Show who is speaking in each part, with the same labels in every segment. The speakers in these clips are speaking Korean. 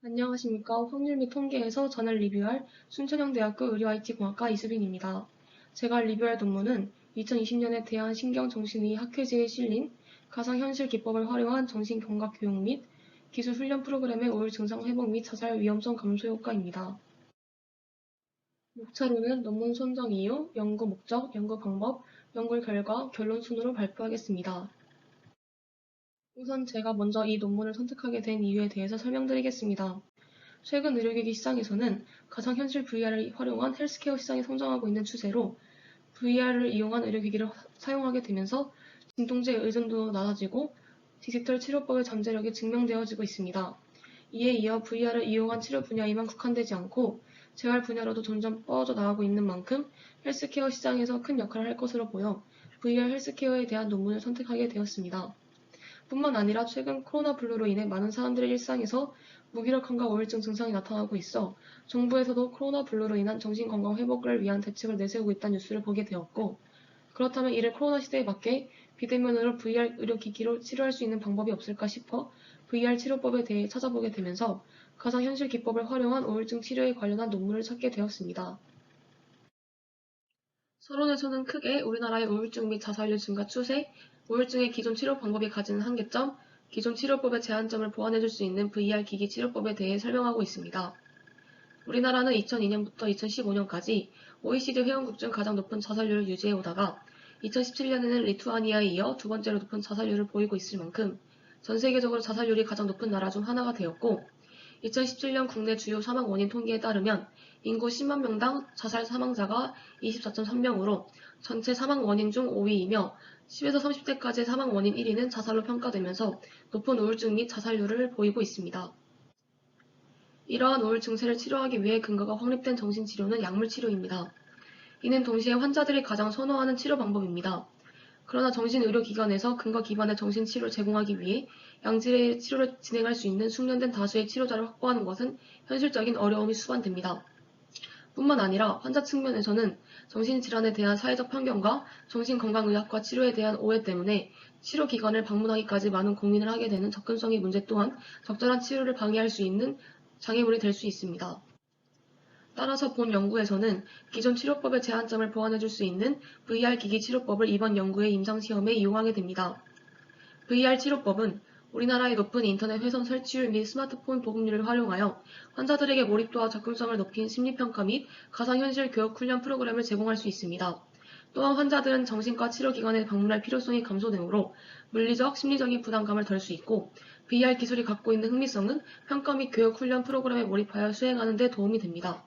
Speaker 1: 안녕하십니까. 확률 및 통계에서 저널 리뷰할 순천향대학교 의료-IT공학과 이수빈입니다. 제가 리뷰할 논문은 2020년에 대한신경정신의 학회지에 실린 가상현실 기법을 활용한 정신건강교육 및 기술훈련 프로그램의 우울 증상 회복 및 자살 위험성 감소 효과입니다. 목차로는 논문 선정 이유, 연구 목적, 연구 방법, 연구 결과, 결론 순으로 발표하겠습니다. 우선 제가 먼저 이 논문을 선택하게 된 이유에 대해서 설명드리겠습니다. 최근 의료기기 시장에서는 가상현실 VR을 활용한 헬스케어 시장이 성장하고 있는 추세로 VR을 이용한 의료기기를 사용하게 되면서 진통제 의존도도 낮아지고 디지털 치료법의 잠재력이 증명되어지고 있습니다. 이에 이어 VR을 이용한 치료 분야에만 국한되지 않고 재활 분야로도 점점 뻗어 나가고 있는 만큼 헬스케어 시장에서 큰 역할을 할 것으로 보여 VR 헬스케어에 대한 논문을 선택하게 되었습니다. 뿐만 아니라 최근 코로나 블루로 인해 많은 사람들의 일상에서 무기력함과 우울증 증상이 나타나고 있어 정부에서도 코로나 블루로 인한 정신건강 회복을 위한 대책을 내세우고 있다는 뉴스를 보게 되었고, 그렇다면 이를 코로나 시대에 맞게 비대면으로 VR 의료기기로 치료할 수 있는 방법이 없을까 싶어 VR 치료법에 대해 찾아보게 되면서 가상현실 기법을 활용한 우울증 치료에 관련한 논문을 찾게 되었습니다. 서론에서는 크게 우리나라의 우울증 및 자살률 증가 추세, 우울증의 기존 치료 방법이 가지는 한계점, 기존 치료법의 제한점을 보완해줄 수 있는 VR 기기 치료법에 대해 설명하고 있습니다. 우리나라는 2002년부터 2015년까지 OECD 회원국 중 가장 높은 자살률을 유지해오다가 2017년에는 리투아니아에 이어 두 번째로 높은 자살률을 보이고 있을 만큼 전 세계적으로 자살률이 가장 높은 나라 중 하나가 되었고, 2017년 국내 주요 사망 원인 통계에 따르면 인구 10만 명당 자살 사망자가 24.3명으로 전체 사망 원인 중 5위이며 10에서 30대까지의 사망 원인 1위는 자살로 평가되면서 높은 우울증 및 자살률을 보이고 있습니다. 이러한 우울 증세를 치료하기 위해 근거가 확립된 정신치료는 약물치료입니다. 이는 동시에 환자들이 가장 선호하는 치료 방법입니다. 그러나 정신의료기관에서 근거 기반의 정신치료를 제공하기 위해 양질의 치료를 진행할 수 있는 숙련된 다수의 치료자를 확보하는 것은 현실적인 어려움이 수반됩니다. 뿐만 아니라 환자 측면에서는 정신질환에 대한 사회적 편견과 정신건강의학과 치료에 대한 오해 때문에 치료기관을 방문하기까지 많은 고민을 하게 되는 접근성의 문제 또한 적절한 치료를 방해할 수 있는 장애물이 될 수 있습니다. 따라서 본 연구에서는 기존 치료법의 제한점을 보완해줄 수 있는 VR 기기 치료법을 이번 연구의 임상시험에 이용하게 됩니다. VR 치료법은 우리나라의 높은 인터넷 회선 설치율 및 스마트폰 보급률을 활용하여 환자들에게 몰입도와 접근성을 높인 심리평가 및 가상현실 교육 훈련 프로그램을 제공할 수 있습니다. 또한 환자들은 정신과 치료기관에 방문할 필요성이 감소되므로 물리적, 심리적인 부담감을 덜 수 있고, VR 기술이 갖고 있는 흥미성은 평가 및 교육 훈련 프로그램에 몰입하여 수행하는 데 도움이 됩니다.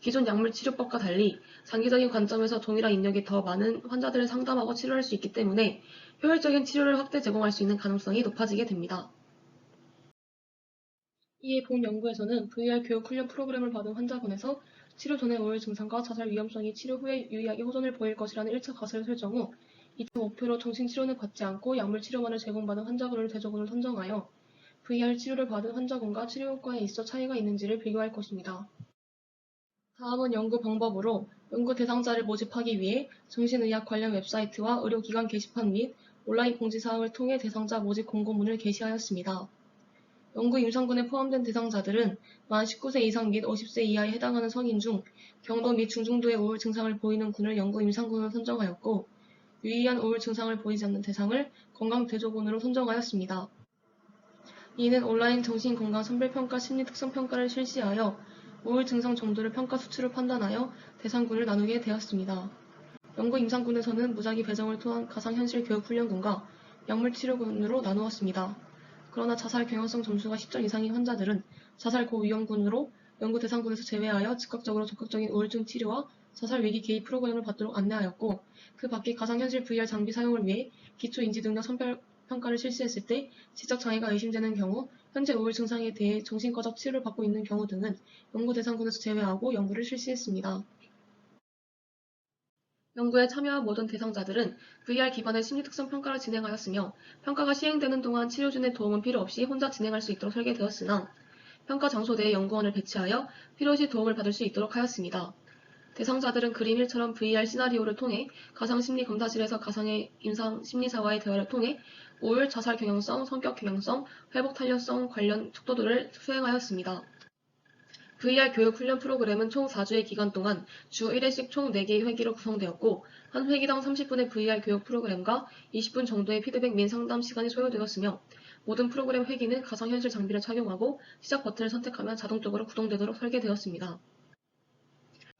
Speaker 1: 기존 약물치료법과 달리 장기적인 관점에서 동일한 인력이 더 많은 환자들을 상담하고 치료할 수 있기 때문에 효율적인 치료를 확대 제공할 수 있는 가능성이 높아지게 됩니다. 이에 본 연구에서는 VR 교육 훈련 프로그램을 받은 환자군에서 치료 전의 우울 증상과 자살 위험성이 치료 후에 유의하게 호전을 보일 것이라는 1차 가설을 설정 후 2차 목표로 정신치료는 받지 않고 약물치료만을 제공받은 환자군을 대조군을 선정하여 VR 치료를 받은 환자군과 치료 효과에 있어 차이가 있는지를 비교할 것입니다. 다음은 연구 방법으로 연구 대상자를 모집하기 위해 정신의학 관련 웹사이트와 의료기관 게시판 및 온라인 공지사항을 통해 대상자 모집 공고문을 게시하였습니다. 연구 임상군에 포함된 대상자들은 만 19세 이상 및 50세 이하에 해당하는 성인 중 경도 및 중중도의 우울 증상을 보이는 군을 연구 임상군으로 선정하였고, 유의한 우울 증상을 보이지 않는 대상을 건강대조군으로 선정하였습니다. 이는 온라인 정신건강선별평가 심리특성평가를 실시하여 우울 증상 정도를 평가 수치로 판단하여 대상군을 나누게 되었습니다. 연구 임상군에서는 무작위 배정을 통한 가상현실 교육훈련군과 약물치료군으로 나누었습니다. 그러나 자살 경향성 점수가 10점 이상인 환자들은 자살 고위험군으로 연구 대상군에서 제외하여 즉각적으로 적극적인 우울증 치료와 자살 위기 개입 프로그램을 받도록 안내하였고, 그 밖에 가상현실 VR 장비 사용을 위해 기초인지능력 선별평가를 실시했을 때 지적장애가 의심되는 경우, 현재 우울 증상에 대해 정신과적 치료를 받고 있는 경우 등은 연구 대상군에서 제외하고 연구를 실시했습니다. 연구에 참여한 모든 대상자들은 VR 기반의 심리특성 평가를 진행하였으며, 평가가 시행되는 동안 치료진의 도움은 필요 없이 혼자 진행할 수 있도록 설계되었으나 평가 장소 내에 연구원을 배치하여 필요시 도움을 받을 수 있도록 하였습니다. 대상자들은 그림 1처럼 VR 시나리오를 통해 가상심리검사실에서 가상의 임상심리사와의 대화를 통해 우울, 자살 경향성, 성격 경향성, 회복 탄력성 관련 척도들을 수행하였습니다. VR 교육 훈련 프로그램은 총 4주의 기간 동안 주 1회씩 총 4개의 회기로 구성되었고 한 회기당 30분의 VR 교육 프로그램과 20분 정도의 피드백 및 상담 시간이 소요되었으며 모든 프로그램 회기는 가상현실 장비를 착용하고 시작 버튼을 선택하면 자동적으로 구동되도록 설계되었습니다.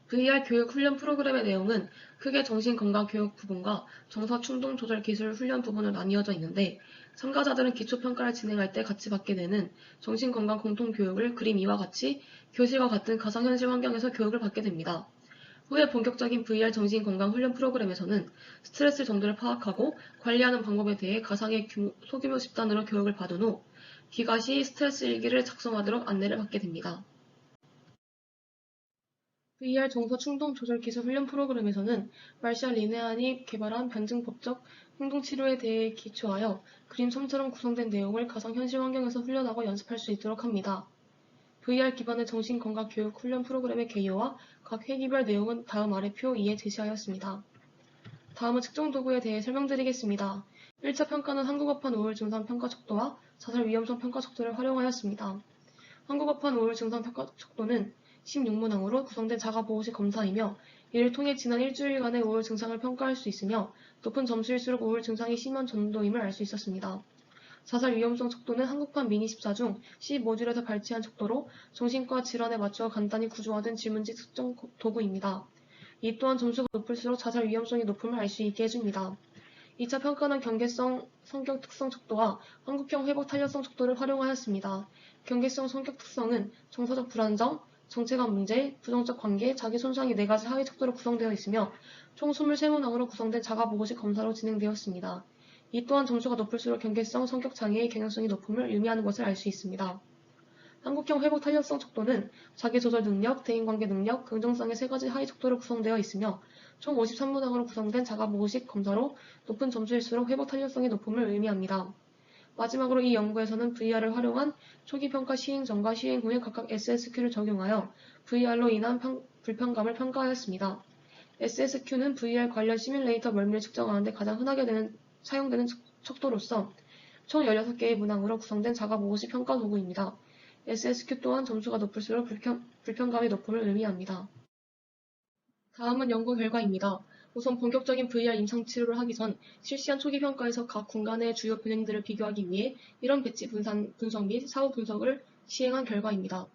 Speaker 1: VR 교육 훈련 프로그램의 내용은 크게 정신건강교육 부분과 정서충동조절기술 훈련 부분으로 나뉘어져 있는데 참가자들은 기초평가를 진행할 때 같이 받게 되는 정신건강 공통교육을 그림 2와 같이 교실과 같은 가상현실 환경에서 교육을 받게 됩니다. 후에 본격적인 VR 정신건강 훈련 프로그램에서는 스트레스 정도를 파악하고 관리하는 방법에 대해 가상의 소규모 집단으로 교육을 받은 후 귀가 시 스트레스 일기를 작성하도록 안내를 받게 됩니다. VR 정서 충동 조절 기술 훈련 프로그램에서는 말샬 리네안이 개발한 변증법적 행동치료에 대해 기초하여 그림 3처럼 구성된 내용을 가상현실 환경에서 훈련하고 연습할 수 있도록 합니다. VR 기반의 정신건강교육 훈련 프로그램의 개요와 각 회기별 내용은 다음 아래 표 2에 제시하였습니다. 다음은 측정 도구에 대해 설명드리겠습니다. 1차 평가는 한국어판 우울 증상 평가 척도와 자살 위험성 평가 척도를 활용하였습니다. 한국어판 우울 증상 평가 척도는 16문항으로 구성된 자가보호식 검사이며 이를 통해 지난 일주일간의 우울 증상을 평가할 수 있으며 높은 점수일수록 우울 증상이 심한 정도임을 알 수 있었습니다. 자살 위험성 척도는 한국판 미니 14 중 C 모듈에서 발췌한 척도로 정신과 질환에 맞추어 간단히 구조화된 질문지 측정 도구입니다. 이 또한 점수가 높을수록 자살 위험성이 높음을 알 수 있게 해줍니다. 2차 평가는 경계성 성격 특성 척도와 한국형 회복 탄력성 척도를 활용하였습니다. 경계성 성격 특성은 정서적 불안정, 정체감 문제, 부정적 관계, 자기 손상이 4가지 하위 척도로 구성되어 있으며 총 23문항으로 구성된 자가보고식 검사로 진행되었습니다. 이 또한 점수가 높을수록 경계성 성격 장애의 경향성이 높음을 의미하는 것을 알 수 있습니다. 한국형 회복 탄력성 척도는 자기조절 능력, 대인관계 능력, 긍정성의 3가지 하위 척도로 구성되어 있으며 총 53문항으로 구성된 자가보고식 검사로 높은 점수일수록 회복 탄력성이 높음을 의미합니다. 마지막으로 이 연구에서는 VR을 활용한 초기평가 시행 전과 시행 후에 각각 SSQ를 적용하여 VR로 인한 불편감을 평가하였습니다. SSQ는 VR 관련 시뮬레이터 멀미를 측정하는 데 가장 흔하게 사용되는 척도로서 총 16개의 문항으로 구성된 자가보고식 평가 도구입니다. SSQ 또한 점수가 높을수록 불편감의 높음을 의미합니다. 다음은 연구 결과입니다. 우선 본격적인 VR 임상치료를 하기 전 실시한 초기 평가에서 각 군간의 주요 변형들을 비교하기 위해 이론 배치 분석 및 사후 분석을 시행한 결과입니다.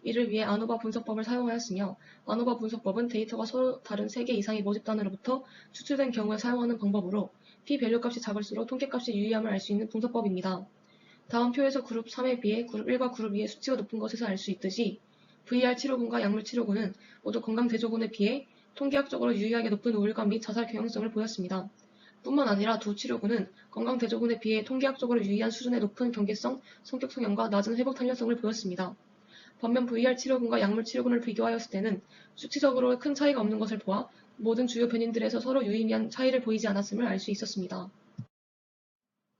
Speaker 1: 이를 위해 아노바 분석법을 사용하였으며 아노바 분석법은 데이터가 서로 다른 3개 이상의 모집단으로부터 추출된 경우에 사용하는 방법으로 p-밸류 값이 작을수록 통계값이 유의함을 알 수 있는 분석법입니다. 다음 표에서 그룹 3에 비해 그룹 1과 그룹 2의 수치가 높은 것에서 알 수 있듯이 VR 치료군과 약물 치료군은 모두 건강대조군에 비해 통계학적으로 유의하게 높은 우울감 및 자살 경향성을 보였습니다. 뿐만 아니라 두 치료군은 건강대조군에 비해 통계학적으로 유의한 수준의 높은 경계성, 성격 성향과 낮은 회복 탄력성을 보였습니다. 반면 VR 치료군과 약물 치료군을 비교하였을 때는 수치적으로 큰 차이가 없는 것을 보아 모든 주요 변인들에서 서로 유의미한 차이를 보이지 않았음을 알 수 있었습니다.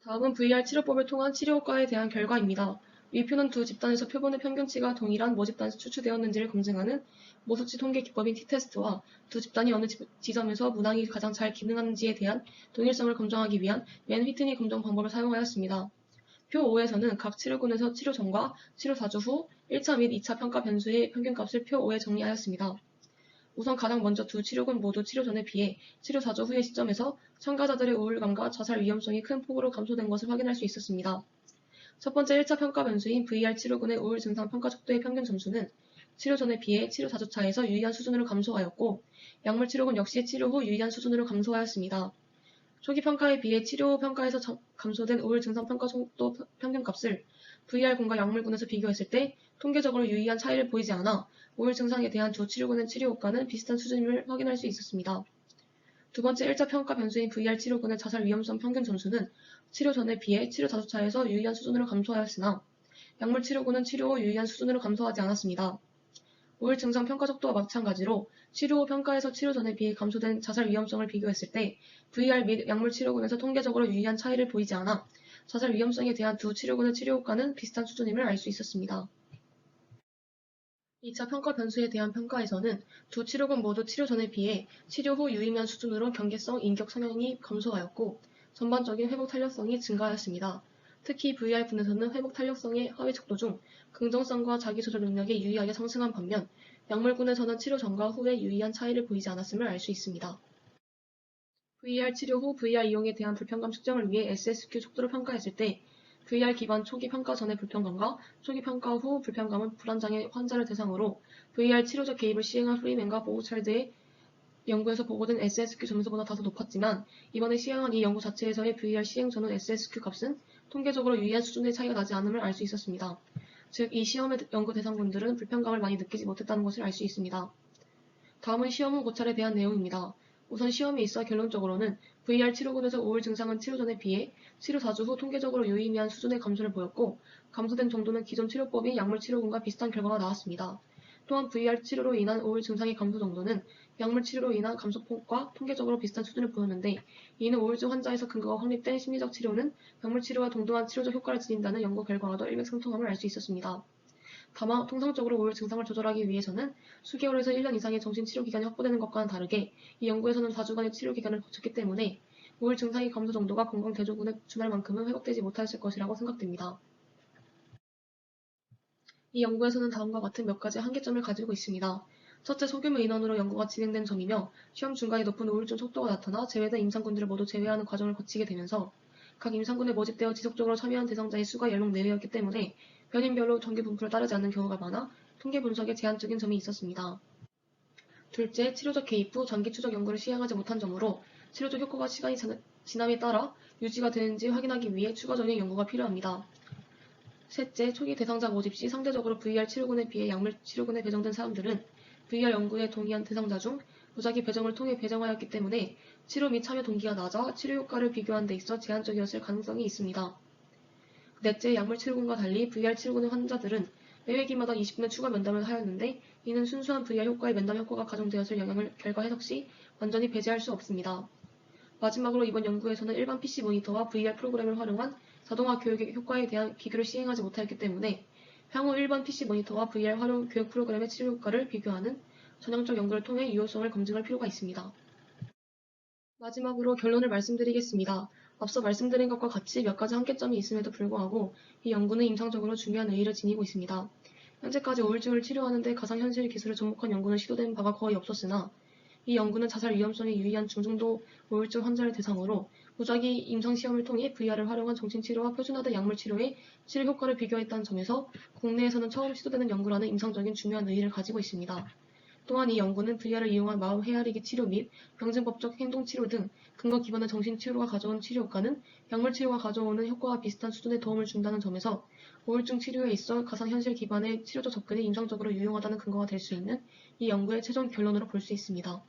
Speaker 1: 다음은 VR 치료법을 통한 치료 효과에 대한 결과입니다. 위 표는 두 집단에서 표본의 평균치가 동일한 모집단에서 추출되었는지를 검증하는 모수치 통계 기법인 t-테스트와 두 집단이 어느 지점에서 문항이 가장 잘 기능하는지에 대한 동일성을 검증하기 위한 맨 휘트니 검정 방법을 사용하였습니다. 표 5에서는 각 치료군에서 치료 전과 치료 4주 후 1차 및 2차 평가 변수의 평균값을 표 5에 정리하였습니다. 우선 가장 먼저 두 치료군 모두 치료 전에 비해 치료 4주 후의 시점에서 참가자들의 우울감과 자살 위험성이 큰 폭으로 감소된 것을 확인할 수 있었습니다. 첫 번째 1차 평가 변수인 VR 치료군의 우울 증상 평가 척도의 평균 점수는 치료 전에 비해 치료 4주차에서 유의한 수준으로 감소하였고 약물 치료군 역시 치료 후 유의한 수준으로 감소하였습니다. 초기 평가에 비해 치료 후 평가에서 감소된 우울 증상 평가 척도 평균값을 VR군과 약물군에서 비교했을 때 통계적으로 유의한 차이를 보이지 않아 우울 증상에 대한 두 치료군의 치료 효과는 비슷한 수준임을 확인할 수 있었습니다. 두 번째 1차 평가 변수인 VR 치료군의 자살 위험성 평균 점수는 치료 전에 비해 치료 4주차에서 유의한 수준으로 감소하였으나 약물 치료군은 치료 후 유의한 수준으로 감소하지 않았습니다. 우울 증상 평가 척도와 마찬가지로 치료 후 평가에서 치료 전에 비해 감소된 자살 위험성을 비교했을 때 VR 및 약물 치료군에서 통계적으로 유의한 차이를 보이지 않아 자살 위험성에 대한 두 치료군의 치료 효과는 비슷한 수준임을 알 수 있었습니다. 2차 평가 변수에 대한 평가에서는 두 치료군 모두 치료 전에 비해 치료 후 유의미한 수준으로 경계성, 인격 성향이 감소하였고 전반적인 회복 탄력성이 증가하였습니다. 특히 VR분에서는 회복 탄력성의 하위 척도 중 긍정성과 자기조절 능력이 유의하게 상승한 반면 약물군에서는 치료 전과 후에 유의한 차이를 보이지 않았음을 알 수 있습니다. VR 치료 후 VR 이용에 대한 불편감 측정을 위해 SSQ 척도를 평가했을 때 VR 기반 초기 평가 전의 불편감과 초기 평가 후 불편감은 불안장애 환자를 대상으로 VR 치료적 개입을 시행한 프리맨과 보우찰드의 연구에서 보고된 SSQ 점수보다 다소 높았지만 이번에 시행한 이 연구 자체에서의 VR 시행 전후 SSQ 값은 통계적으로 유의한 수준의 차이가 나지 않음을 알 수 있었습니다. 즉, 이 시험의 연구 대상군들은 불편감을 많이 느끼지 못했다는 것을 알 수 있습니다. 다음은 시험 후 고찰에 대한 내용입니다. 우선 시험에 있어 결론적으로는 VR 치료군에서 우울 증상은 치료 전에 비해 치료 4주 후 통계적으로 유의미한 수준의 감소를 보였고 감소된 정도는 기존 치료법인 약물 치료군과 비슷한 결과가 나왔습니다. 또한 VR 치료로 인한 우울 증상의 감소 정도는 약물 치료로 인한 감소폭과 통계적으로 비슷한 수준을 보였는데 이는 우울증 환자에서 근거가 확립된 심리적 치료는 약물 치료와 동등한 치료적 효과를 지닌다는 연구 결과와도 일맥상통함을 알 수 있었습니다. 다만 통상적으로 우울 증상을 조절하기 위해서는 수개월에서 1년 이상의 정신치료 기간이 확보되는 것과는 다르게 이 연구에서는 4주간의 치료 기간을 거쳤기 때문에 우울 증상의 감소 정도가 건강대조군의 주말만큼은 회복되지 못했을 것이라고 생각됩니다. 이 연구에서는 다음과 같은 몇 가지 한계점을 가지고 있습니다. 첫째, 소규모 인원으로 연구가 진행된 점이며 시험 중간에 높은 우울증 척도가 나타나 제외된 임상군들을 모두 제외하는 과정을 거치게 되면서 각 임상군에 모집되어 지속적으로 참여한 대상자의 수가 10명 내외였기 때문에 변인별로 정규 분포를 따르지 않는 경우가 많아 통계 분석에 제한적인 점이 있었습니다. 둘째, 치료적 개입 후 장기 추적 연구를 시행하지 못한 점으로 치료적 효과가 시간이 지남에 따라 유지가 되는지 확인하기 위해 추가적인 연구가 필요합니다. 셋째, 초기 대상자 모집 시 상대적으로 VR 치료군에 비해 약물 치료군에 배정된 사람들은 VR 연구에 동의한 대상자 중 무작위 배정을 통해 배정하였기 때문에 치료 및 참여 동기가 낮아 치료 효과를 비교하는 데 있어 제한적이었을 가능성이 있습니다. 넷째, 약물 치료군과 달리 VR 치료군의 환자들은 매회기마다 20분의 추가 면담을 하였는데 이는 순수한 VR 효과의 면담 효과가 가정되었을 영향을 결과 해석 시 완전히 배제할 수 없습니다. 마지막으로 이번 연구에서는 일반 PC 모니터와 VR 프로그램을 활용한 자동화 교육의 효과에 대한 비교를 시행하지 못하였기 때문에 향후 일반 PC 모니터와 VR 활용 교육 프로그램의 치료 효과를 비교하는 전형적 연구를 통해 유효성을 검증할 필요가 있습니다. 마지막으로 결론을 말씀드리겠습니다. 앞서 말씀드린 것과 같이 몇 가지 한계점이 있음에도 불구하고 이 연구는 임상적으로 중요한 의의를 지니고 있습니다. 현재까지 우울증을 치료하는 데 가상현실 기술을 접목한 연구는 시도된 바가 거의 없었으나 이 연구는 자살 위험성에 유의한 중증도 우울증 환자를 대상으로 무작위 임상시험을 통해 VR을 활용한 정신치료와 표준화된 약물치료의 치료 효과를 비교했다는 점에서 국내에서는 처음 시도되는 연구라는 임상적인 중요한 의의를 가지고 있습니다. 또한 이 연구는 VR을 이용한 마음 헤아리기 치료 및 병증법적 행동치료 등 근거 기반의 정신치료가 가져온 치료 효과는 약물치료가 가져오는 효과와 비슷한 수준의 도움을 준다는 점에서 우울증 치료에 있어 가상현실 기반의 치료적 접근이 임상적으로 유용하다는 근거가 될 수 있는 이 연구의 최종 결론으로 볼 수 있습니다.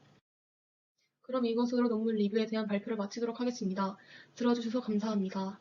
Speaker 1: 그럼 이것으로 논문 리뷰에 대한 발표를 마치도록 하겠습니다. 들어주셔서 감사합니다.